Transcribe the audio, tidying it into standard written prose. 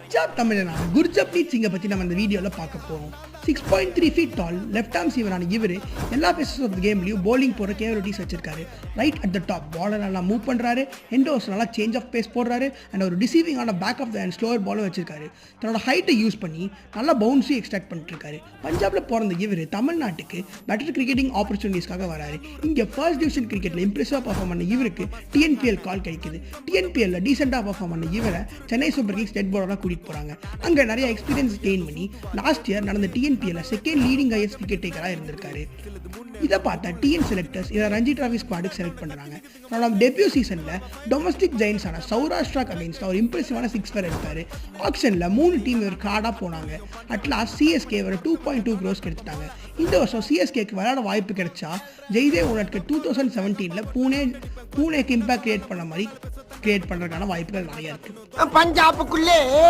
பஞ்சாப் தமிழனான குர்ஜப்ரீத் சிங்கை பற்றி நம்ம இந்த வீடியோவில் பார்க்க போகிறோம். 6.3 feet tall லெஃப்ட் ஆர்ம் சீவரான இவர் எல்லா பேசஸ் ஆஃப் கேம்லையும் bowling போகிற கேவலிட்டிஸ் வச்சிருக்காரு. Right at the top bowler நல்லா மூவ் பண்ணுறாரு, எண்டோஸ் நல்லா சேஞ்ச் ஆஃப் பேஸ் போடுறாரு, அண்ட் ஒரு டிசீவிங்கான back of the hand slower பாலும் வச்சிருக்காரு. தன்னோட ஹைட்டை யூஸ் பண்ணி நல்லா பவுன்ஸையும் எக்ஸ்ட்ராக்ட் பண்ணிட்டுருக்காரு. பஞ்சாபில் பிறந்த இவர் தமிழ்நாட்டுக்கு பெட்டர் கிரிக்கெட்டிங் ஆப்பர்ச்சுனிட்டிஸ்க்காக வராரு. இங்கே ஃபர்ஸ்ட் டிவிஷன் கிரிக்கெட்டில் இம்ப்ரெசிவாக பர்ஃபார்ம் பண்ண இவருக்கு டிஎன்பிஎல் கால் கிடைக்குது. டிஎன்பிஎல்ல டீசெண்டாக பர்ஃபார்ம் பண்ண இவரை சென்னை சூப்பர் கிங்ஸ் டெட் பாலராக கூட்டிகிட்டு போகிறாங்க. அங்கே நிறைய எக்ஸ்பீரியன்ஸ் கெயின் பண்ணி லாஸ்ட் இயர் நடந்த டிஎன்பிஎல்ல செகண்ட் லீடிங் ஹையஸ்ட் விக்கெட் டேக்கராக இருந்திருக்காரு. இதை பார்த்தா டிஎன் செலக்டர்ஸ் இதை ரஞ்சி டிராஃபி ஸ்குவாடுக்கு செலக்ட் பண்ணுறாங்க. தன்னோட டெபியூ சீசனில் டொமஸ்டிக் ஜெயின்ஸான சௌராஷ்டிராக்கு அகைன்ஸ்ட் ஒரு இம்ப்ரெசிவான 6 எடுத்தார். ஆக்ஷனில் 3 டீம் இவர் கார்டாக போனாங்க. அட்லாஸ்ட் சிஎஸ்கே ஒரு 2.2 crores எடுத்துட்டாங்க. இந்த வருஷம் சிஎஸ்கேக்கு விளையாட வாய்ப்பு கிடைச்சா ஜெய்தேவ் உனக்கு 2017 பூனேக்கு இம்பாக்ட் கிரியேட் பண்ண மாதிரி கிரியேட் பண்ணுறதுக்கான வாய்ப்புகள் நிறையா இருக்குது. பஞ்சாபுக்குள்ளே